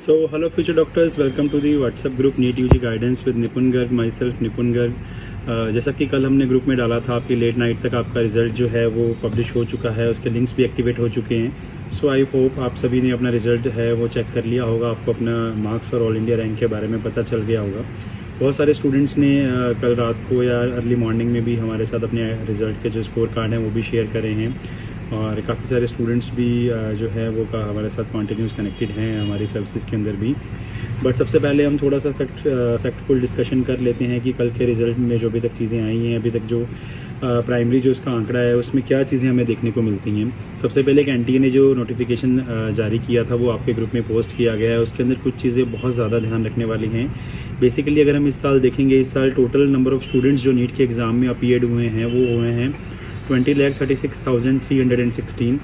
So, hello future doctors, welcome to the WhatsApp group NEET UG guidance with Nipun Garg, myself Nipun Garg. जैसा कि कल हमने group में डाला था, आपकी लेट नाइट तक आपका रिजल्ट जो है वो पब्लिश हो चुका है, उसके लिंक्स भी एक्टिवेट हो चुके हैं। सो आई होप आप सभी ने अपना रिजल्ट है वो चेक कर लिया होगा, आपको अपना मार्क्स और ऑल इंडिया रैंक के बारे में पता चल गया होगा। बहुत सारे स्टूडेंट्स ने कल रात को या अर्ली मॉर्निंग में भी हमारे साथ अपने रिज़ल्ट के जो स्कोर कार्ड हैं वो भी शेयर करे हैं, और काफ़ी सारे स्टूडेंट्स भी जो है वो हमारे साथ कॉन्टिन्यूस कनेक्टेड हैं हमारी सर्विसेज के अंदर भी। बट सबसे पहले हम थोड़ा सा फैक्टफुल डिस्कशन कर लेते हैं कि कल के रिज़ल्ट में जो अभी तक चीज़ें आई हैं, अभी तक जो प्राइमरी जो उसका आंकड़ा है उसमें क्या चीज़ें हमें देखने को मिलती हैं। सबसे पहले एनटीए ने जो नोटिफिकेशन जारी किया था वो आपके ग्रुप में पोस्ट किया गया है, उसके अंदर कुछ चीज़ें बहुत ज़्यादा ध्यान रखने वाली हैं। बेसिकली अगर हम इस साल देखेंगे, इस साल टोटल नंबर ऑफ़ स्टूडेंट्स जो नीट के एग्ज़ाम में अपीयर्ड हुए हैं वो हुए हैं 20,36,316,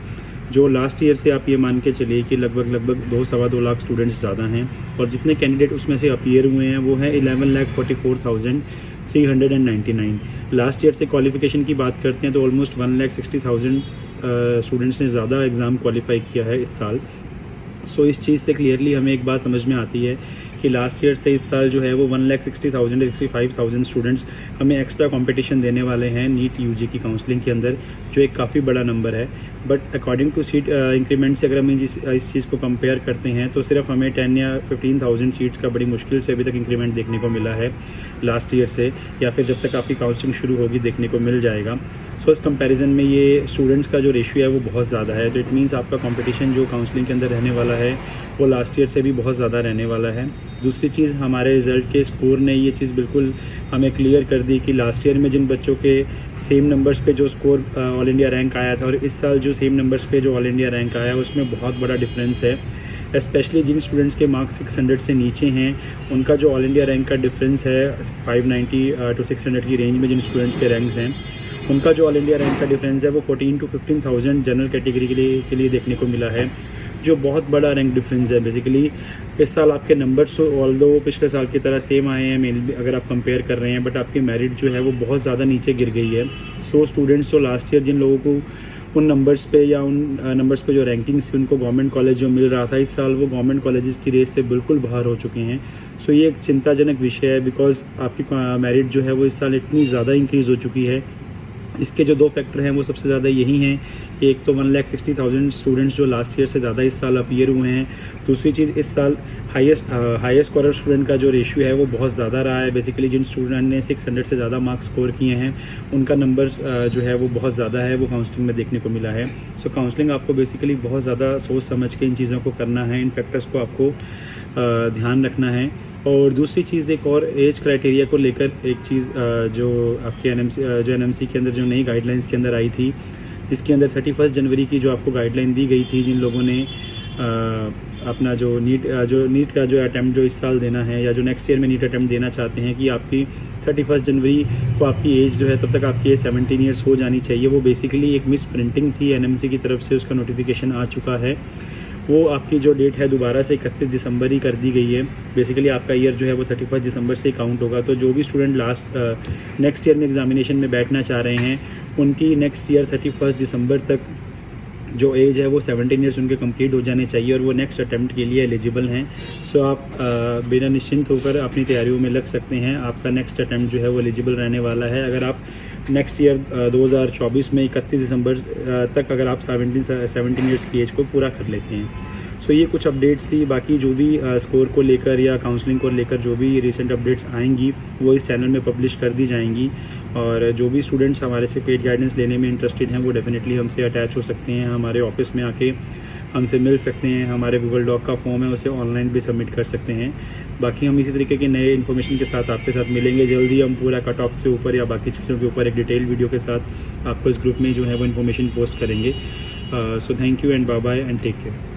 जो लास्ट ईयर से आप ये मान के चलिए कि लगभग 2-2.25 लाख स्टूडेंट्स ज़्यादा हैं। और जितने कैंडिडेट उसमें से अपीयर हुए हैं वो हैं 11,44,399। लास्ट ईयर से क्वालिफिकेशन की बात करते हैं तो ऑलमोस्ट 1,60,000 स्टूडेंट्स ने ज़्यादा एग्ज़ाम क्वालिफाई किया है इस साल। सो इस चीज़ से क्लियरली हमें एक बात समझ में आती है कि लास्ट ईयर से इस साल जो है वो 1,60,000-65,000 स्टूडेंट्स हमें एक्स्ट्रा कंपटीशन देने वाले हैं नीट यूजी की काउंसलिंग के अंदर, जो एक काफ़ी बड़ा नंबर है। But according to seat increment से अगर हम इस चीज़ को कंपेयर करते हैं तो सिर्फ हमें 10 या 15,000 सीट्स का बड़ी मुश्किल से अभी तक इंक्रीमेंट देखने को मिला है लास्ट ईयर से, या फिर जब तक आपकी काउंसलिंग शुरू होगी देखने को मिल जाएगा। सो इस कंपैरिजन में ये स्टूडेंट्स का जो रेशियो है वो बहुत ज़्यादा है, तो इट मीन्स आपका कंपटीशन जो काउंसलिंग के अंदर रहने वाला है वो लास्ट ईयर से भी बहुत ज़्यादा रहने वाला है। दूसरी चीज़, हमारे रिज़ल्ट के स्कोर ने ये चीज़ बिल्कुल हमें क्लियर कर दी कि लास्ट ईयर में जिन बच्चों के सेम नंबर्स पे जो स्कोर ऑल इंडिया रैंक आया था और इस साल जो सेम नंबर्स पे जो ऑल इंडिया रैंक आया है उसमें बहुत बड़ा डिफरेंस है। स्पेशली जिन स्टूडेंट्स के मार्क्स 600 से नीचे हैं उनका जो ऑल इंडिया रैंक का डिफरेंस है 590 to 600 की रेंज में जिन स्टूडेंट्स के रैंक्स हैं उनका जो ऑल इंडिया रैंक का डिफरेंस है वो 14,000 to 15,000 जनरल कैटेगरी के लिए देखने को मिला है, जो बहुत बड़ा रैंक डिफरेंस है। बेसिकली इस साल आपके नंबर्स ऑल्दो पिछले साल की तरह सेम आए हैं मेनली अगर आप कंपेयर कर रहे हैं, बट आपकी मेरिट जो है वो बहुत ज़्यादा नीचे गिर गई है। सो स्टूडेंट्स जो लास्ट ईयर जिन लोगों को उन नंबर्स पे या उन नंबर्स पे जो रैंकिंग्स थी उनको गवर्नमेंट कॉलेज जो मिल रहा था, इस साल वो गवर्नमेंट कॉलेजेस की रेस से बिल्कुल बाहर हो चुके हैं। सो ये एक चिंताजनक विषय है, बिकॉज आपकी मेरिट जो है वो इस साल इतनी ज़्यादा इंक्रीज़ हो चुकी है। इसके जो दो फैक्टर हैं वो सबसे ज़्यादा यही हैं कि एक तो 1,60,000 स्टूडेंट्स जो लास्ट ईयर से ज़्यादा इस साल अपीयर हुए हैं। दूसरी चीज़, इस साल हाईएस्ट स्कोरर स्टूडेंट का जो रेशियो है वो बहुत ज़्यादा रहा है। बेसिकली जिन स्टूडेंट ने 600 से ज़्यादा मार्क्स स्कोर किए हैं उनका नंबर जो है वो बहुत ज़्यादा है, वो काउंसलिंग में देखने को मिला है। सो काउंसलिंग आपको बेसिकली बहुत ज़्यादा सोच समझ के इन चीज़ों को करना है, इन फैक्टर्स को आपको ध्यान रखना है। और दूसरी चीज़, एक और एज क्राइटेरिया को लेकर एक चीज़ जो आपके एनएमसी के अंदर जो नई गाइडलाइंस के अंदर आई थी, जिसके अंदर 31 जनवरी की जो आपको गाइडलाइन दी गई थी, जिन लोगों ने अपना जो नीट का जो अटैम्प्ट जो इस साल देना है या जो नेक्स्ट ईयर में नीट अटैम्प्ट देना चाहते हैं कि आपकी 31 जनवरी को आपकी एज जो है तब तक आपकी एज 17 ईयर्स हो जानी चाहिए। वो बेसिकली एक मिस प्रिंटिंग थी, एनएमसी की तरफ से उसका नोटिफिकेशन आ चुका है। वो आपकी जो डेट है दोबारा से 31 दिसंबर ही कर दी गई है। बेसिकली आपका ईयर जो है वो 31 दिसंबर से ही काउंट होगा। तो जो भी स्टूडेंट नेक्स्ट ईयर में एग्जामिनेशन में बैठना चाह रहे हैं उनकी नेक्स्ट ईयर 31 दिसंबर तक जो एज है वो 17 ईयर्स उनके कंप्लीट हो जाने चाहिए और वो नेक्स्ट अटैम्प्ट के लिए एलिजिबल हैं। सो आप बिना निश्चिंत होकर अपनी तैयारियों में लग सकते हैं। आपका नेक्स्ट अटैम्प्ट जो है वो एलिजिबल रहने वाला है अगर आप नेक्स्ट ईयर 2024 में 31 दिसंबर तक अगर आप 17 ईयर्स की एज को पूरा कर लेते हैं। सो ये कुछ अपडेट्स थी। बाकी जो भी स्कोर को लेकर या काउंसलिंग को लेकर जो भी रिसेंट अपडेट्स आएंगी वो इस चैनल में पब्लिश कर दी जाएंगी, और जो भी स्टूडेंट्स हमारे से पेड गाइडेंस लेने में इंटरेस्टेड हैं वो डेफिनेटली हमसे अटैच हो सकते हैं, हमारे ऑफिस में आके हमसे मिल सकते हैं। हमारे गूगल डॉक का फॉर्म है उसे ऑनलाइन भी सबमिट कर सकते हैं। बाकी हम इसी तरीके के नए इन्फॉर्मेशन के साथ आपके साथ मिलेंगे जल्दी। हम पूरा कट ऑफ के ऊपर या बाकी चीज़ों के ऊपर एक डिटेल वीडियो के साथ आपको इस ग्रुप में जो है वो इन्फॉर्मेशन पोस्ट करेंगे। So thank you and bye bye and take care.